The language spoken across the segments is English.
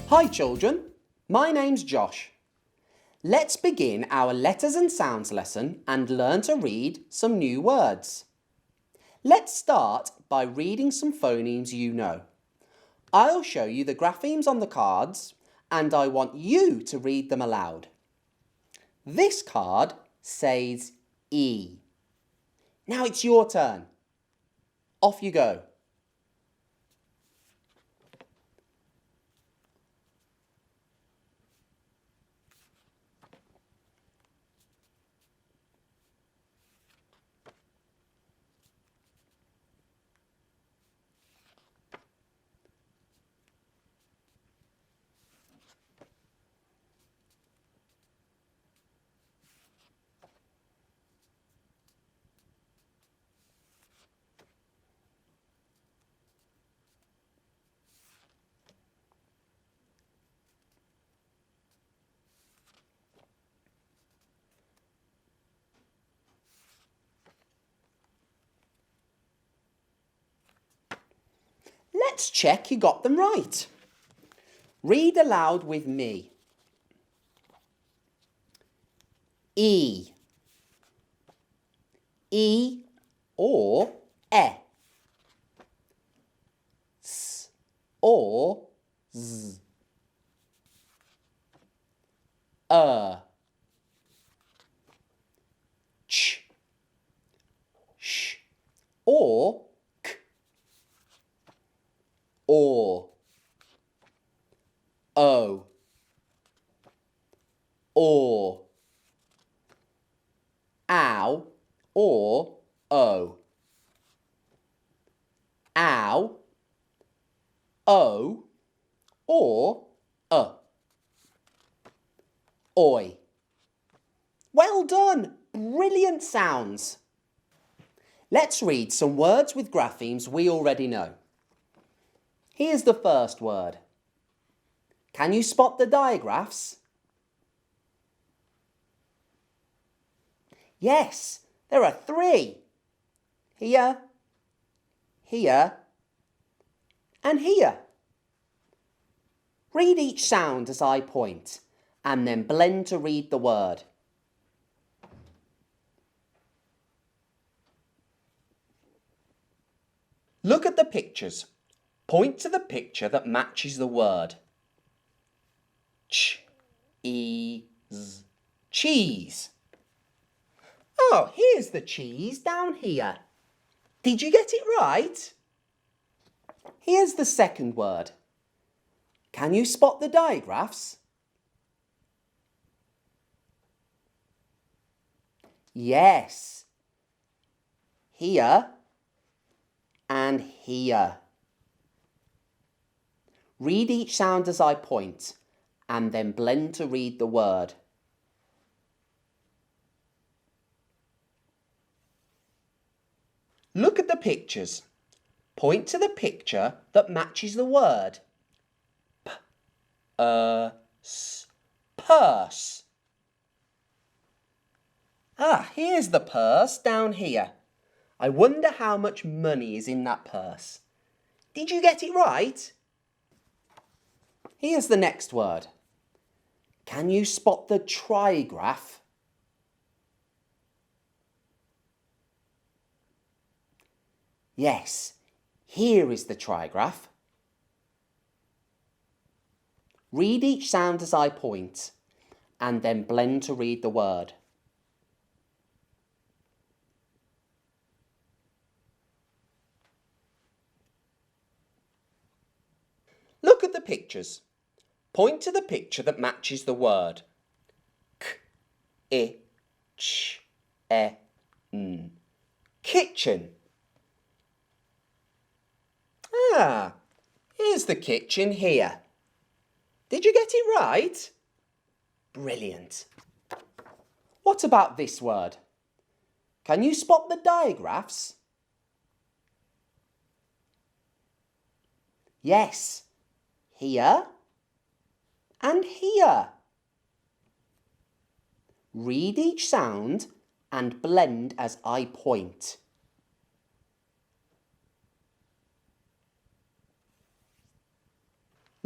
Hi children, my name's Josh. Let's begin our letters and sounds lesson and learn to read some new words. Let's start by reading some phonemes you know. I'll show you the graphemes on the cards and I want you to read them aloud. This card says E. Now it's your turn. Off you go. Let's check you got them right. Read aloud with me. E. E or E. S or Z. Ch. Sh or K. Or. O. Or. Ow or O. Ow, O or Oi. Well done! Brilliant sounds! Let's read some words with graphemes we already know. Here's the first word. Can you spot the digraphs? Yes, there are 3. Here, here, and here. Read each sound as I point, and then blend to read the word. Look at the pictures. Point to the picture that matches the word. Ch-e-z. Cheese. Oh, here's the cheese down here. Did you get it right? Here's the second word. Can you spot the digraphs? Yes. Here and here. Read each sound as I point and then blend to read the word. Look at the pictures. Point to the picture that matches the word. Purse. Ah, here's the purse down here. I wonder how much money is in that purse. Did you get it right? Here's the next word. Can you spot the trigraph? Yes, here is the trigraph. Read each sound as I point and then blend to read the word. Look at the pictures. Point to the picture that matches the word. K-I-Ch-E-N. Kitchen. Ah, here's the kitchen here. Did you get it right? Brilliant. What about this word? Can you spot the digraphs? Yes, here and here. Read each sound and blend as I point.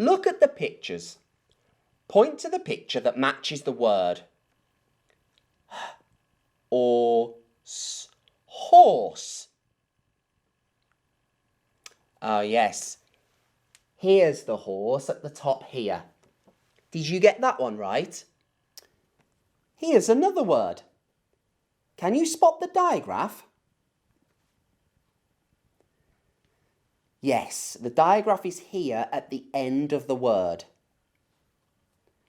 Look at the pictures. Point to the picture that matches the word. Horse. Oh yes, here's the horse at the top here. Did you get that one right? Here's another word. Can you spot the digraph? Yes, the digraph is here at the end of the word.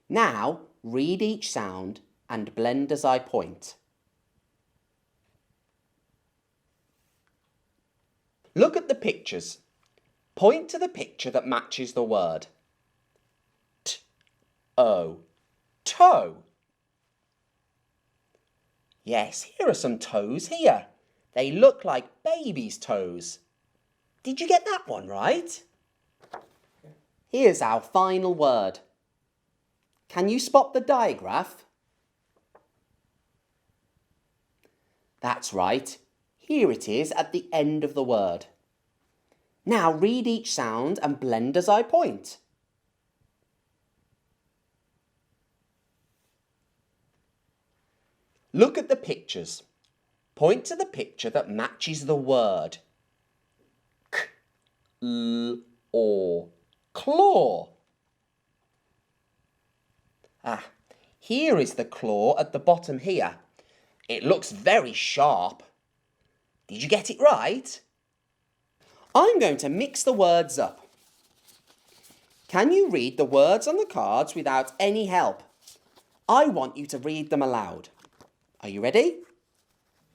Now, read each sound and blend as I point. Look at the pictures. Point to the picture that matches the word. Toe. Yes, here are some toes here. They look like baby's toes. Did you get that one right? Here's our final word. Can you spot the digraph? That's right. Here it is at the end of the word. Now read each sound and blend as I point. Look at the pictures. Point to the picture that matches the word. Claw. Here is the claw at the bottom here. It looks very sharp. Did you get it right? I'm going to mix the words up. Can you read the words on the cards without any help? I want you to read them aloud. Are you ready?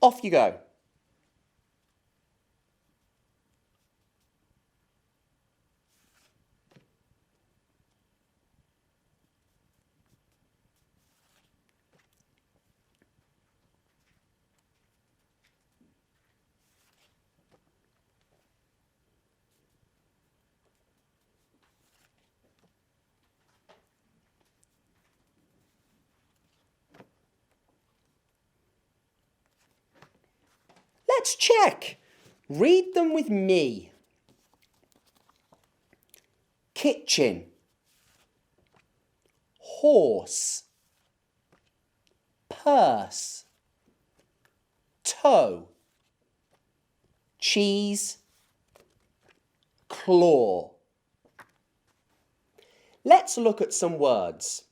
Off you go. Let's check. Read them with me. Kitchen. Horse. Purse. Toe. Cheese. Claw. Let's look at some words.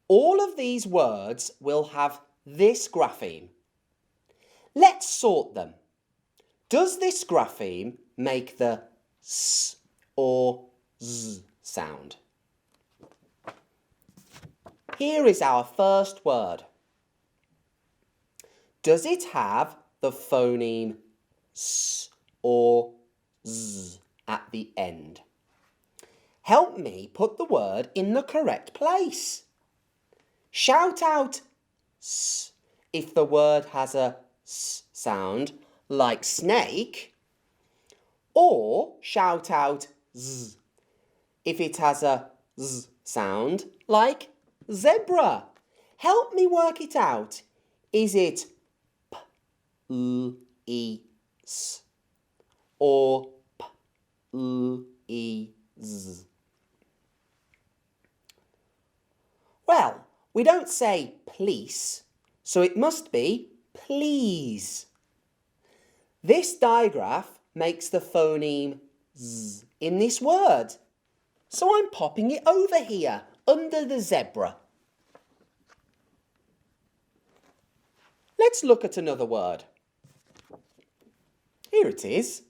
All of these words will have this grapheme. Let's sort them. Does this grapheme make the S or Z sound? Here is our first word. Does it have the phoneme S or Z at the end? Help me put the word in the correct place. Shout out S if the word has a S sound like snake, or shout out Z if it has a Z sound like zebra. Help me work it out. Is it P, L, E, S or P, L, E, Z? Well, we don't say police, so it must be please. This digraph makes the phoneme Z in this word, so I'm popping it over here under the zebra. Let's look at another word. Here it is.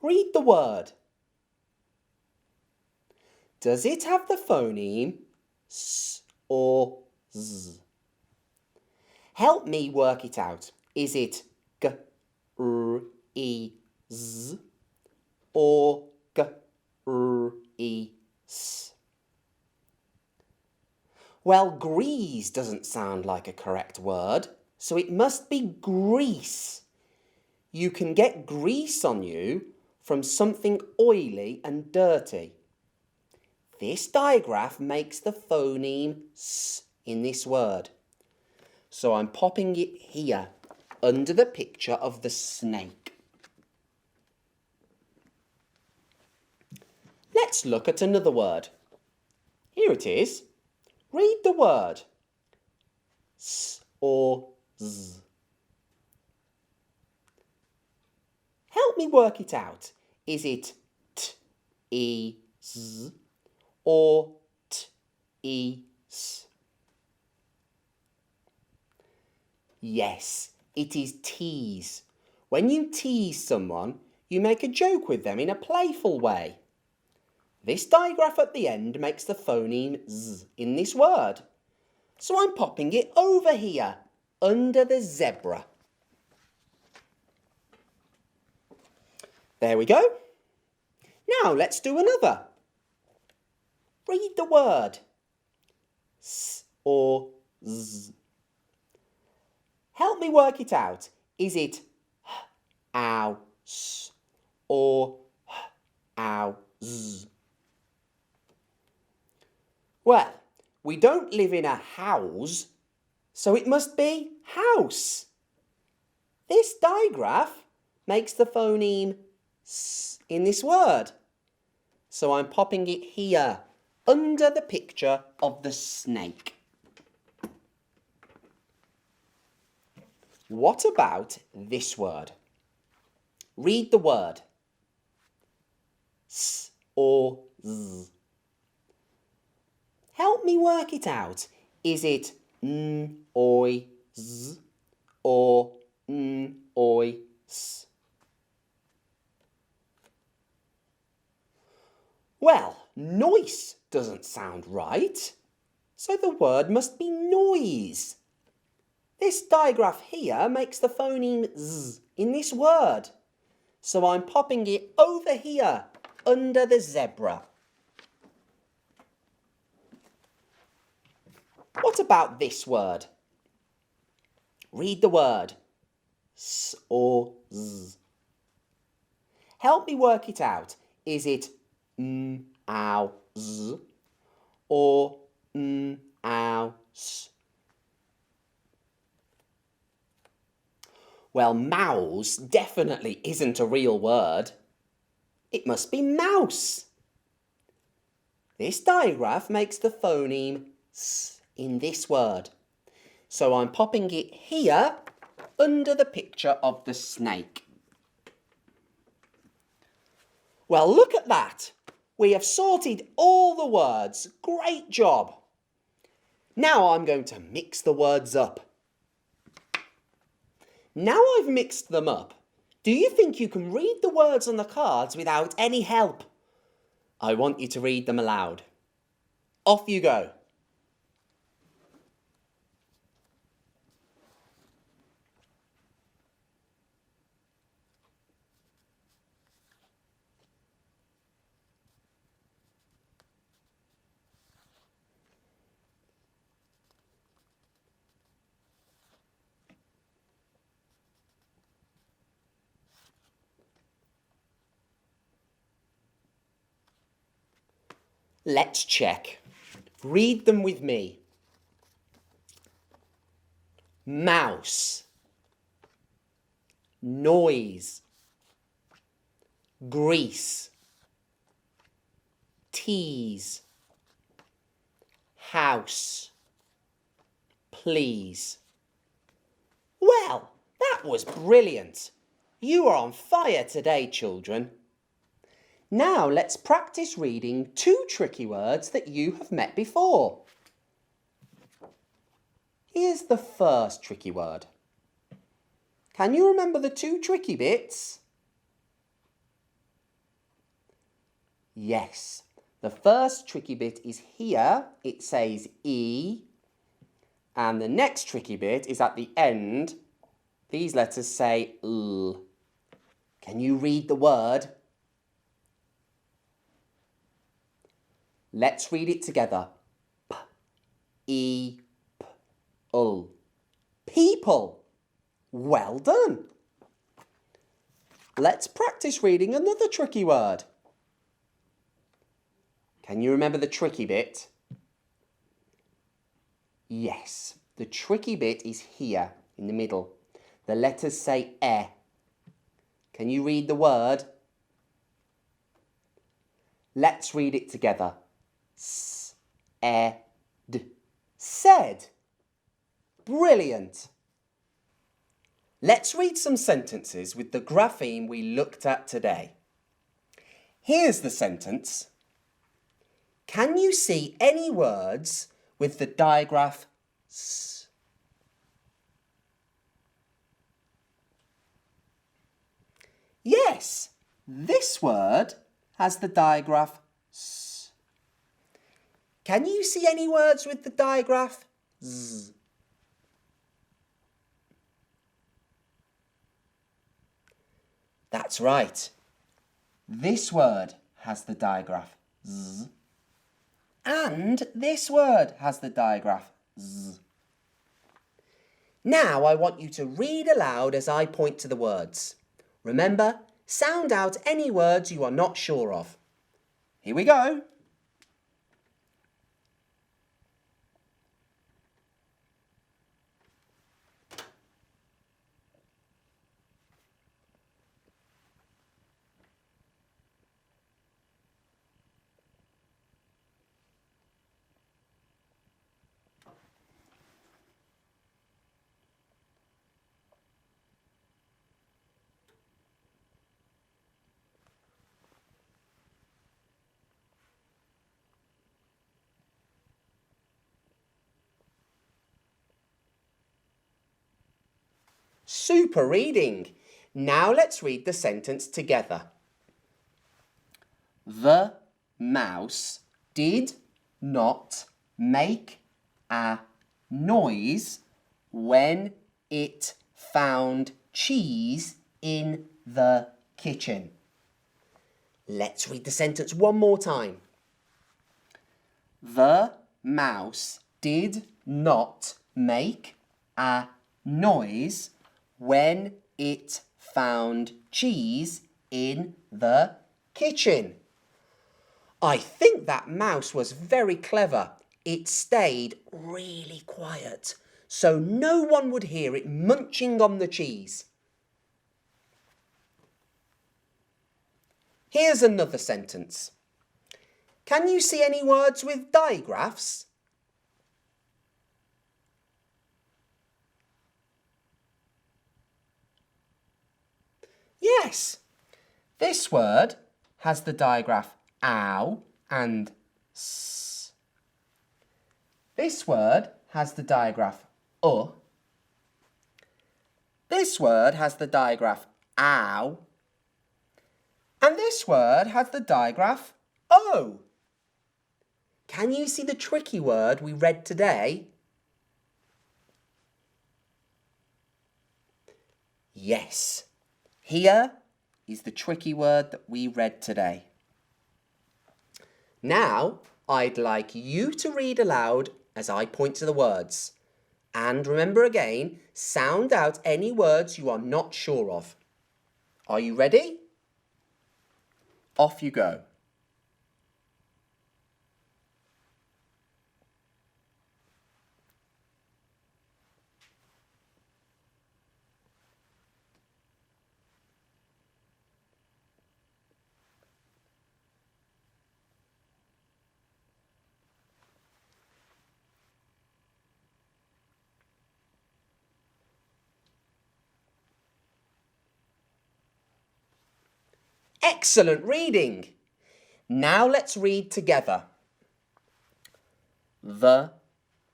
Read the word. Does it have the phoneme S or Z? Help me work it out. Is it G, R, E, Z or G, R, E, S? Well, grease doesn't sound like a correct word, so it must be grease. You can get grease on you from something oily and dirty. This digraph makes the phoneme S in this word. So I'm popping it here under the picture of the snake. Let's look at another word. Here it is. Read the word. S or Z. Help me work it out. Is it T, E, Z or T, E, S? Yes, it is tease. When you tease someone, you make a joke with them in a playful way. This digraph at the end makes the phoneme Z in this word. So I'm popping it over here, under the zebra. There we go. Now let's do another. Read the word. S or Z. Help me work it out. Is it ow, s or ow, z? Well, we don't live in a house, so it must be house. This digraph makes the phoneme s in this word. So I'm popping it here, under the picture of the snake. What about this word? Read the word. S or Z. Help me work it out. Is it n, oi, z or n, oi, s? Well, noise doesn't sound right, so the word must be noise. This digraph here makes the phoneme Z in this word, so I'm popping it over here, under the zebra. What about this word? Read the word. S or Z. Help me work it out. Is it m, ow, z or m, ow, s? Well, mouse definitely isn't a real word. It must be mouse. This digraph makes the phoneme s in this word. So I'm popping it here under the picture of the snake. Well, look at that. We have sorted all the words. Great job. Now I'm going to mix the words up. Now I've mixed them up, do you think you can read the words on the cards without any help? I want you to read them aloud. Off you go. Let's check. Read them with me. Mouse, noise, grease, tease, house, please. Well, that was brilliant. You are on fire today, children. Now let's practice reading 2 tricky words that you have met before. Here's the first tricky word. Can you remember the 2 tricky bits? Yes, the first tricky bit is here. It says E. And the next tricky bit is at the end. These letters say L. Can you read the word? Let's read it together. P, E, P, L. People. Well done. Let's practice reading another tricky word. Can you remember the tricky bit? Yes, the tricky bit is here in the middle. The letters say E. Can you read the word? Let's read it together. S-E-D. Said. Brilliant. Let's read some sentences with the grapheme we looked at today. Here's the sentence. Can you see any words with the digraph S? Yes, this word has the digraph S. Can you see any words with the digraph Z? That's right. This word has the digraph Z. And this word has the digraph Z. Now I want you to read aloud as I point to the words. Remember, sound out any words you are not sure of. Here we go. Super reading. Now let's read the sentence together. The mouse did not make a noise when it found cheese in the kitchen. Let's read the sentence one more time. The mouse did not make a noise when it found cheese in the kitchen. I think that mouse was very clever. It stayed really quiet, so no one would hear it munching on the cheese. Here's another sentence. Can you see any words with digraphs? Yes, this word has the digraph ow and s. This word has the digraph This word has the digraph ow. And this word has the digraph o. Can you see the tricky word we read today? Yes. Here is the tricky word that we read today. Now, I'd like you to read aloud as I point to the words. And remember again, sound out any words you are not sure of. Are you ready? Off you go. Excellent reading. Now let's read together. The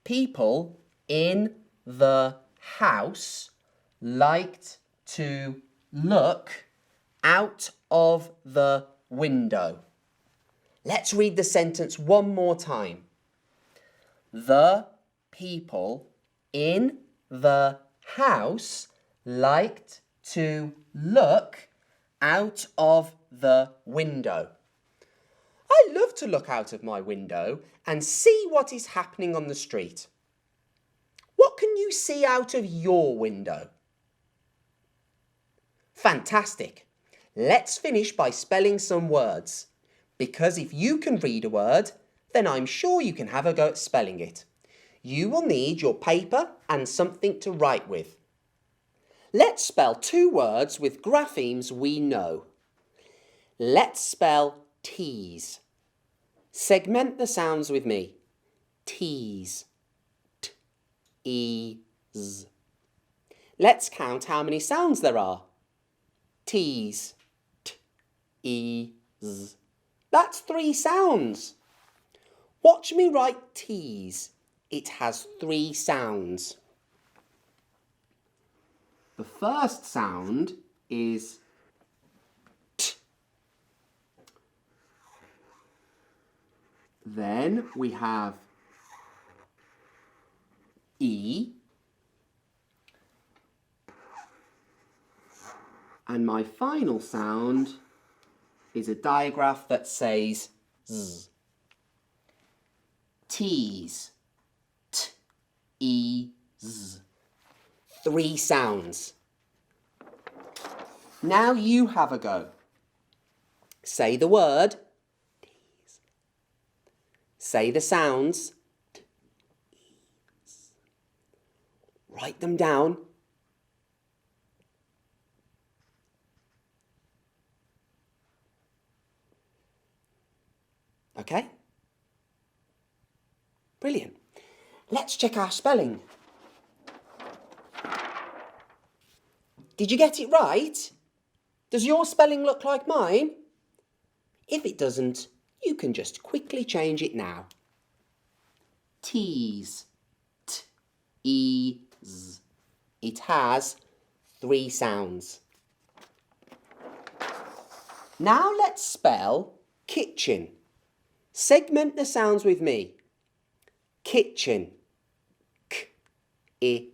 people in the house liked to look out of the window. Let's read the sentence one more time. The people in the house liked to look out of the window. I love to look out of my window and see what is happening on the street. What can you see out of your window? Fantastic. Let's finish by spelling some words. Because if you can read a word, then I'm sure you can have a go at spelling it. You will need your paper and something to write with. Let's spell two words with graphemes we know. Let's spell tease. Segment the sounds with me. T's, t, e's. Let's count how many sounds there are. T's, t, e's. That's 3 sounds. Watch me write T's. It has 3 sounds. The first sound is T. Then we have E. And my final sound is a digraph that says Z. T's, T, E, Z. 3 sounds. Now you have a go. Say the word. T's. Say the sounds. T, E's. Write them down. Okay? Brilliant. Let's check our spelling. Did you get it right? Does your spelling look like mine? If it doesn't, you can just quickly change it now. T's, t, e's. It has 3 sounds. Now let's spell kitchen. Segment the sounds with me. Kitchen. K, I,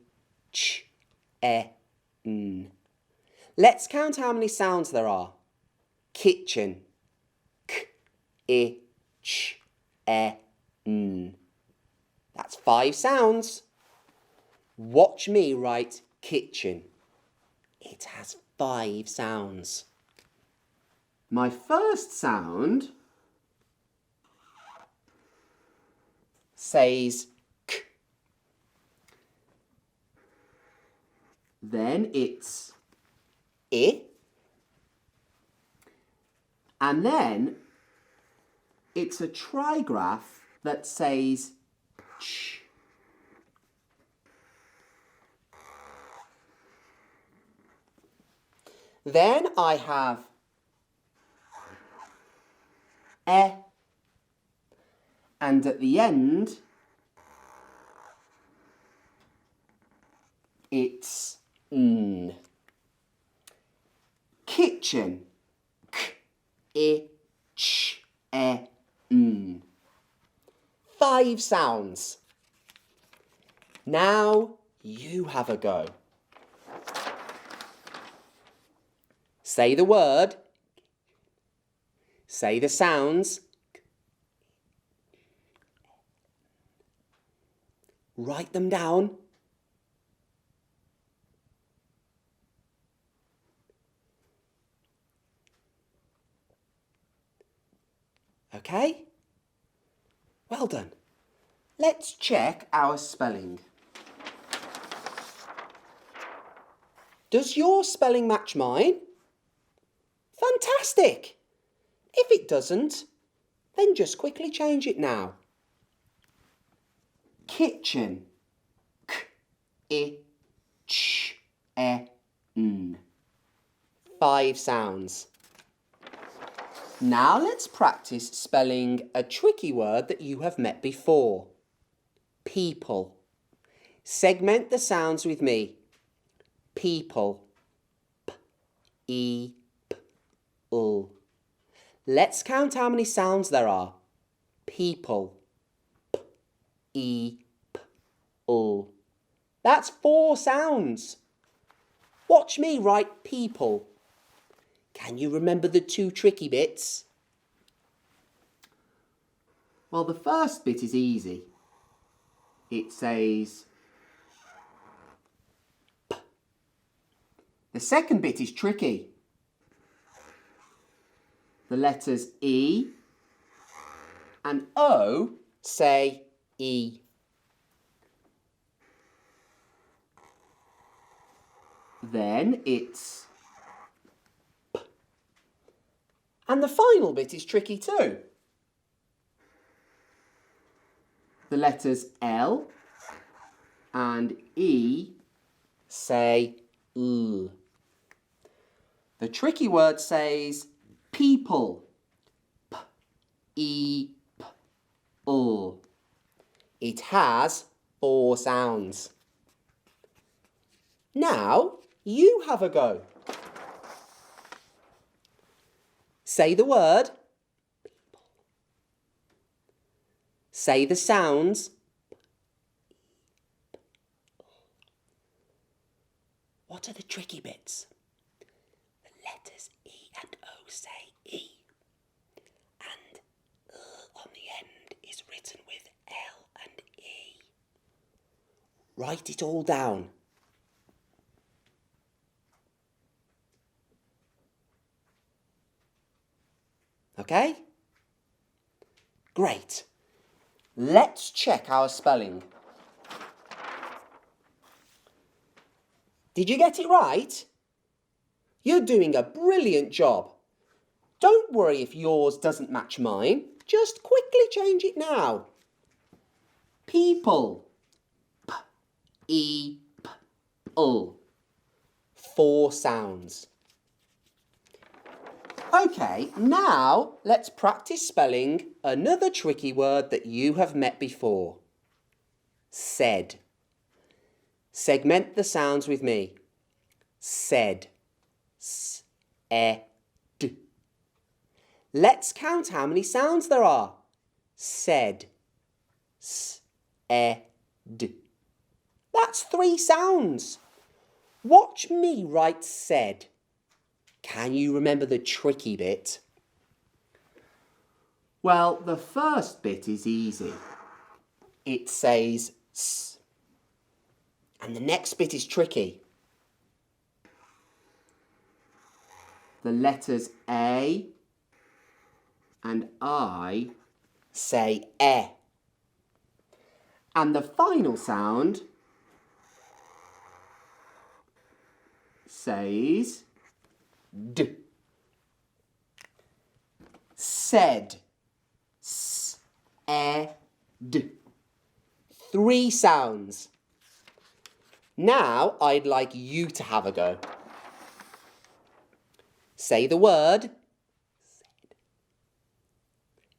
ch, e, n. Let's count how many sounds there are. Kitchen. K, I, ch, e, n. That's 5 sounds. Watch me write kitchen. It has 5 sounds. My first sound says K. Then it's I. And then it's a trigraph that says ch. Then I have e. And at the end, it's n. Kitchen. K, I, ch, e, n. 5 sounds. Now you have a go. Say the word. Say the sounds. Write them down. Okay? Well done. Let's check our spelling. Does your spelling match mine? Fantastic! If it doesn't, then just quickly change it now. Kitchen. K, I, ch, e, n. 5 sounds. Now let's practice spelling a tricky word that you have met before. People. Segment the sounds with me. People. P, E, P, L. Let's count how many sounds there are. People. P, E, P, L. That's 4 sounds. Watch me write people. Can you remember the 2 tricky bits? Well, the first bit is easy. It says P. The second bit is tricky. The letters E and O say E. Then it's P. And the final bit is tricky too. The letters L and E say L. The tricky word says people. P-E-P-L. It has 4 sounds. Now you have a go. Say the word. Say the sounds. What are the tricky bits? The letters E and O say E. And on the end is written with L and E. Write it all down. Okay? Great. Let's check our spelling. Did you get it right? You're doing a brilliant job. Don't worry if yours doesn't match mine. Just quickly change it now. People. P-E-P-L. 4 sounds. Okay, now let's practice spelling another tricky word that you have met before. Said. Segment the sounds with me. Said. S-E-D. Let's count how many sounds there are. Said. S-E-D. That's 3 sounds. Watch me write said. Can you remember the tricky bit? Well, the first bit is easy. It says S. And the next bit is tricky. The letters A and I say E. And the final sound says D. Said. S-E-D. 3 sounds. Now I'd like you to have a go. Say the word.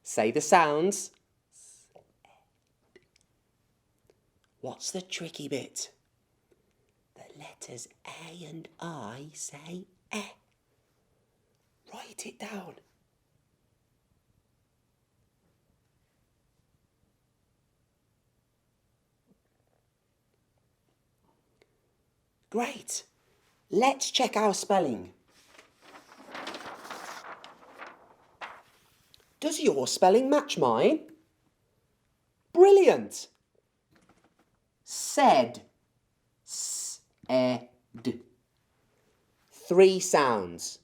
Say the sounds. What's the tricky bit? The letters A and I say E. Write it down. Great. Let's check our spelling. Does your spelling match mine? Brilliant. Said. S-E-D. 3 sounds.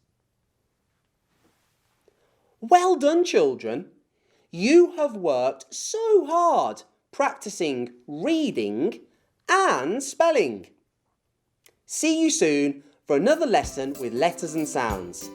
Well done, children. You have worked so hard practicing reading and spelling. See you soon for another lesson with letters and sounds.